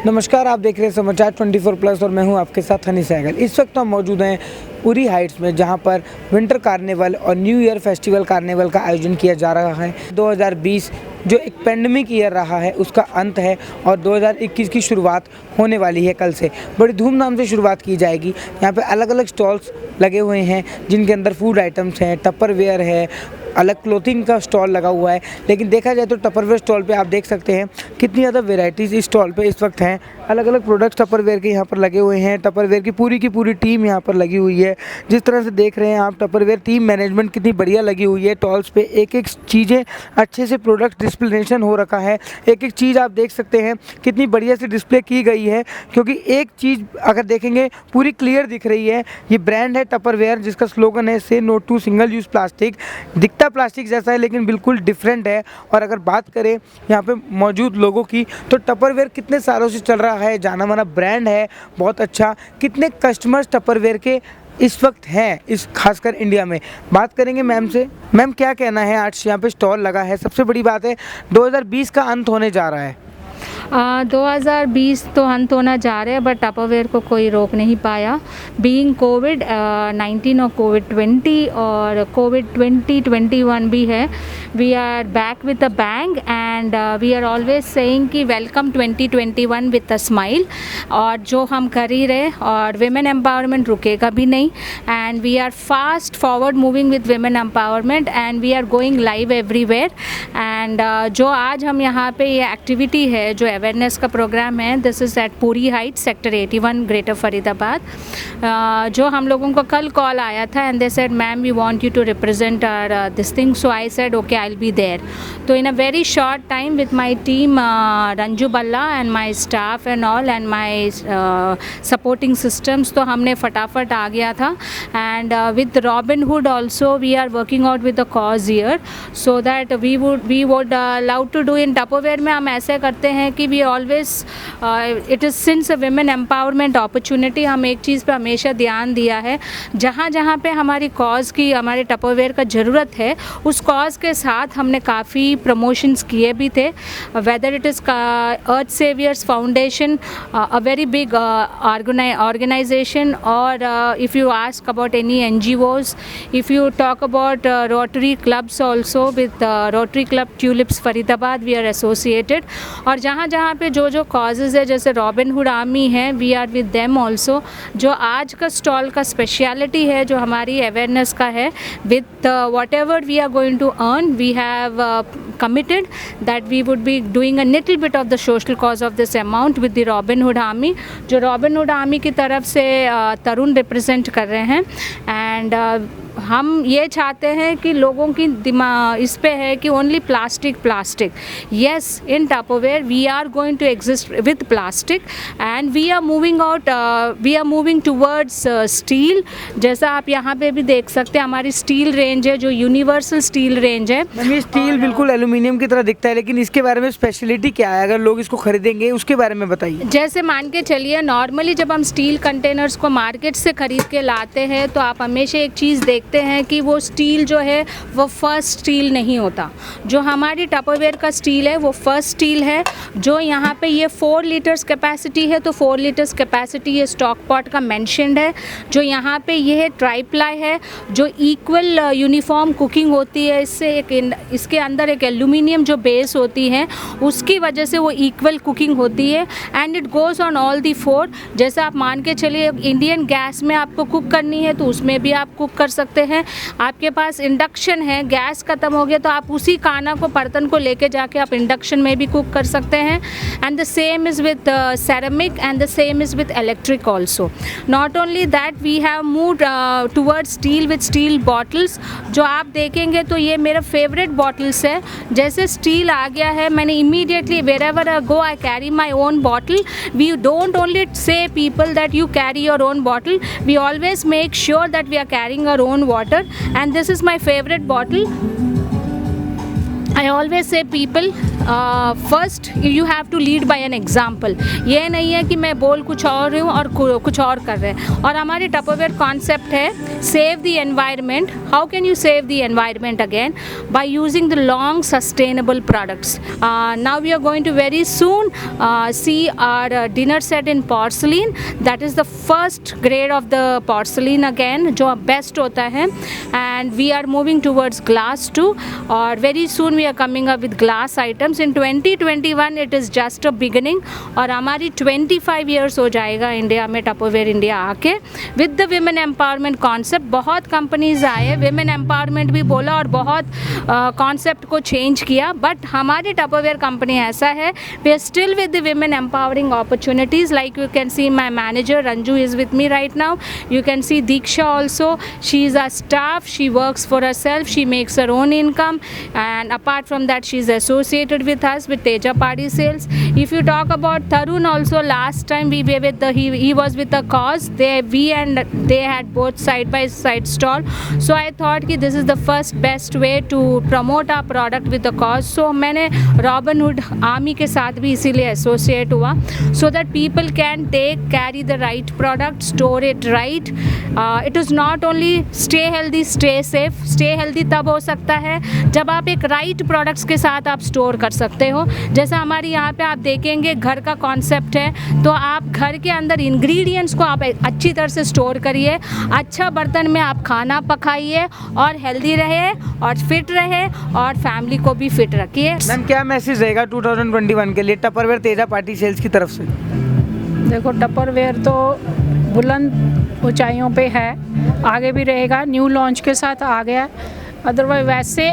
नमस्कार, आप देख रहे हैं समाचार 24+ और मैं हूं आपके साथ हनी सहगल। इस वक्त हम मौजूद हैं उरी हाइट्स में, जहां पर विंटर कार्निवल और न्यू ईयर फेस्टिवल कार्निवल का आयोजन किया जा रहा है। 2020 जो एक पेंडेमिक ईयर रहा है उसका अंत है और 2021 की शुरुआत होने वाली है। कल से बड़ी धूमधाम से शुरुआत की जाएगी। यहाँ पे अलग अलग स्टॉल्स लगे हुए हैं जिनके अंदर फूड आइटम्स हैं, टपरवेयर है, अलग क्लोथिंग का स्टॉल लगा हुआ है। लेकिन देखा जाए तो टपरवेयर स्टॉल पे आप देख सकते हैं कितनी ज़्यादा वेराइटीज़ इस स्टॉल पे इस वक्त हैं। अलग अलग प्रोडक्ट्स टपरवेयर के यहाँ पर लगे हुए हैं। टपरवेयर की पूरी टीम यहाँ पर लगी हुई है। जिस तरह से देख रहे हैं आप, टपरवेयर टीम मैनेजमेंट कितनी बढ़िया लगी हुई है। स्टॉल्स पे एक एक चीज़ें अच्छे से प्रोडक्ट डिस्प्लेशन हो रखा है। एक एक चीज़ आप देख सकते हैं कितनी बढ़िया से डिस्प्ले की गई है, क्योंकि एक चीज़ अगर देखेंगे पूरी क्लियर दिख रही है। ये ब्रांड है टपरवेयर, जिसका स्लोगन है say no to single use plastic. दिखता प्लास्टिक जैसा है लेकिन बिल्कुल डिफरेंट है। और अगर बात करें यहाँ पे मौजूद लोगों की, तो टपरवेयर कितने सालों से चल रहा है, जाना माना ब्रांड है, बहुत अच्छा। कितने कस्टमर्स टपरवेयर के इस वक्त हैं इस खासकर इंडिया में। बात करेंगे मैम से। मैम, क्या कहना है, आज यहाँ पे स्टॉल लगा है, सबसे बड़ी बात है 2020 का अंत होने जा रहा है। 2020 तो अंत होना जा रहा है, बट टपरवेयर को कोई रोक नहीं पाया। बीइंग कोविड-19 और कोविड-20 और कोविड-2021 भी है, we are back with a bang and we are always saying कि वेलकम 2021 विद अ स्माइल। और जो हम कर ही रहे, और विमेन एम्पावरमेंट रुकेगा भी नहीं, and we are fast forward moving with women empowerment and we are going live everywhere. And जो आज हम यहाँ पे ये एक्टिविटी है, जो अवेयरनेस का प्रोग्राम है, this is at Puri height sector 81 greater Faridabad. जो हम लोगों को कल कॉल आया था and they said ma'am we want you to represent our this thing, so I said okay I will be there. तो in a very short time with my team Ranju Balla and my staff and all and my supporting systems, तो हमने फटाफट आ गया था। And with Robin Hood also we are working out with the cause year, so that we would love to do in Tupperware में। हम ऐसे करते हैं कि we always it is since a women empowerment opportunity, हम एक चीज़ पे हमेशा ध्यान दिया है, जहाँ जहाँ पे हमारी कॉज की, हमारे टपरवेयर का ज़रूरत है, उस कॉज के साथ हमने काफ़ी प्रमोशंस किए भी थे। Whether it is earth saviours foundation, a very big organization, or if you ask about any NGOs, if you talk about Rotary clubs also, with Rotary Club Tulips Faridabad we are associated। और जहाँ जहाँ पे जो जो causes है, जैसे Robin Hood army है, we are with them also. जो आज का स्टॉल का स्पेशलिटी है, जो हमारी अवेयरनेस का है, with whatever we are going to earn, we have committed that we would be doing a little bit of the social cause of this amount with the Robin Hood Army। जो robin hood army की तरफ से तरुण represent कर रहे हैं। And हम ये चाहते हैं कि लोगों की दिमाग इस पे है कि only plastic. Yes, in Tupperware we are going to exist with plastic and we are moving towards steel. जैसा आप यहाँ पे भी देख सकते हैं, हमारी स्टील रेंज है जो यूनिवर्सल स्टील रेंज है। ये स्टील बिल्कुल एल्यूमिनियम की तरह दिखता है, लेकिन इसके बारे में स्पेशलिटी क्या है, अगर लोग इसको खरीदेंगे उसके बारे में बताइए। जैसे मान के चलिए, नॉर्मली जब हम स्टील कंटेनर्स को मार्केट से ख़रीद के लाते हैं, तो आप हमेशा एक चीज़ देखते हैं कि वो स्टील जो है वो फर्स्ट स्टील नहीं होता। जो हमारी टपरवेयर का स्टील है वो फर्स्ट स्टील है। जो यहाँ पे ये 4 लीटर्स कैपेसिटी है, तो 4 लीटर्स कैपेसिटी ये स्टॉक पॉट का मेंशन्ड है। जो यहाँ पे ये है ट्राईप्लाई है, जो इक्वल यूनिफॉर्म कुकिंग होती है। इसके अंदर एक एल्यूमिनियम जो बेस होती है, उसकी वजह से वो इक्वल कुकिंग होती है। And it goes on all the 4। जैसे आप मान के चलिए, इंडियन गैस में आपको कुक करनी है तो उसमें भी आप कुक कर सकते हैं। आपके पास इंडक्शन है, गैस ख़त्म हो गया तो आप उसी खाना को, बर्तन को लेके जाके आप इंडक्शन में भी कुक कर सकते हैं। And the same is with ceramic and the same is with electric also. Not only that, we have moved towards steel with steel bottles. जो आप देखेंगे तो ये मेरा फेवरेट बॉटल्स है। जैसे स्टील आ गया है, मैंने immediately wherever I go I carry my own bottle। We don't only say people that you carry your own bottle, we always make sure that we are carrying our own water, and this is my favorite bottle। I always say people first you have to lead by an example. ये नहीं है कि मैं बोल कुछ और रही हूँ और कुछ और कर रहे हैं। और हमारी टपरवेयर कॉन्सेप्ट है save the environment. How can you save the environment again? By using the long sustainable products. Now we are going to very soon see our dinner set in porcelain. That is the first grade of the porcelain again, जो best होता है। And we are moving towards glass too, और very soon we are coming up with glass items. In 2021 it is just a beginning, और हमारी 25 years हो जाएगा India में, Tupperware India आके, with the women empowerment concept. बहुत companies आए, women empowerment भी बोला और बहुत कॉन्सेप्ट को चेंज किया, बट हमारी टपरवेयर कंपनी ऐसा है, we are still with the women empowering opportunities. Like you can see my manager Ranju is with me right now. You can see Diksha also. She is our staff. She works for herself. She makes her own income, and apart from that, she is associated with us with Teja Party Sales. If you talk about Tarun also, last time we were with he was with the cause. They had both side by side stall. So I thought कि this is the first best way to promote our product with the cause. So मैंने Robinhood Army के साथ भी इसीलिए associate हुआ, so that people can carry the right product, store it right. It is not only stay healthy, stay safe. Stay healthy तब हो सकता है जब आप एक right products के साथ आप store कर सकते हो। जैसा हमारे यहाँ पे आप देखेंगे घर का concept है, तो आप घर के अंदर ingredients को आप अच्छी तरह से store करिए, अच्छा बर्तन में आप खाना पकाइए, और healthy रहे और fit रहे, और family को भी fit रखिए। मैम, क्या मैसेज रहेगा 2021 के लिए टपरवेयर तेजा पार्टी सेल्स की तरफ से? देखो, टपरवेयर तो बुलंद ऊंचाइयों पे है, आगे भी रहेगा, न्यू लॉन्च के साथ आ गया। अदरवाइज वैसे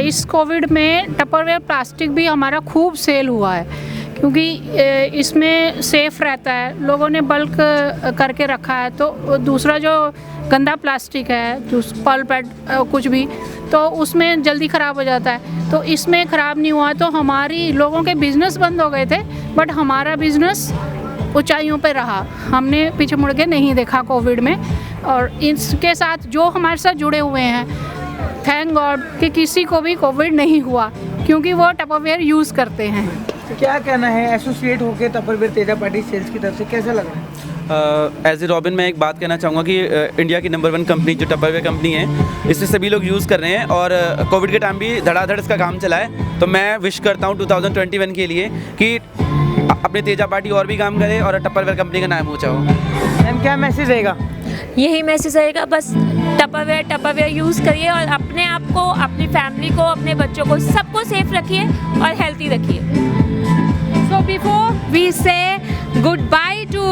इस कोविड में टपरवेयर प्लास्टिक भी हमारा खूब सेल हुआ है, क्योंकि इसमें सेफ़ रहता है, लोगों ने बल्क करके रखा है। तो दूसरा जो गंदा प्लास्टिक है, पल्प कुछ भी, तो उसमें जल्दी ख़राब हो जाता है। तो इसमें ख़राब नहीं हुआ, तो हमारी लोगों के बिज़नेस बंद हो गए थे, बट हमारा बिज़नेस ऊंचाइयों पे रहा। हमने पीछे मुड़ के नहीं देखा कोविड में, और इसके साथ जो हमारे साथ जुड़े हुए हैं, थैंक गॉड कि किसी को भी कोविड नहीं हुआ, क्योंकि वो टपरवेयर यूज़ करते हैं। तो क्या कहना है एसोसिएट होकर टपरवेयर तेजा पार्टी सेल्स की तरफ से, कैसा लग रहा है? एज ए रॉबिन मैं एक बात कहना चाहूँगा कि इंडिया की नंबर 1 कंपनी जो टपरवेयर कंपनी है, इसे सभी लोग यूज़ कर रहे हैं, और कोविड के टाइम भी धड़ाधड़ इसका काम चला है। तो मैं विश करता हूँ 2021 के लिए कि अपने तेजा पार्टी और भी काम करे और टपरवेयर कंपनी का नाम ऊंचा हो। मैम, क्या मैसेज रहेगा? यही मैसेज रहेगा, बस टपरवेयर यूज़ करिए, और अपने आप को, अपनी फैमिली को, अपने बच्चों को, सबको सेफ रखिए और हेल्थी रखिए। So before we say goodbye to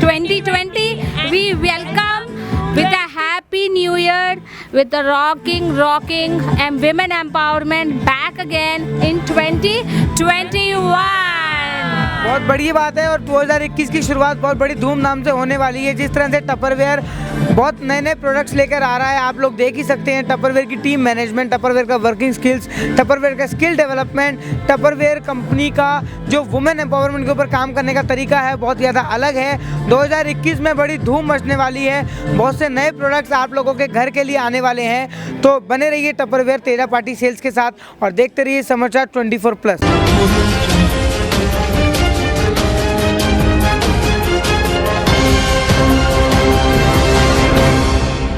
2020, we welcome with a happy new year, with the rocking and women empowerment back again in 2021. बहुत बड़ी बात है, और 2021 की शुरुआत बहुत बड़ी धूमधाम से होने वाली है। जिस तरह से टपरवेयर बहुत नए नए प्रोडक्ट्स लेकर आ रहा है, आप लोग देख ही सकते हैं। टपरवेयर की टीम मैनेजमेंट, टपरवेयर का वर्किंग स्किल्स, टपरवेयर का स्किल डेवलपमेंट, टपरवेयर कंपनी का जो वुमेन एम्पावरमेंट के ऊपर काम करने का तरीका है, बहुत ज़्यादा अलग है। 2021 में बड़ी धूम मचने वाली है, बहुत से नए प्रोडक्ट्स आप लोगों के घर के लिए आने वाले हैं। तो बने रहिए टपरवेयर तेजा पार्टी सेल्स के साथ, और देखते रहिए समाचार 24+।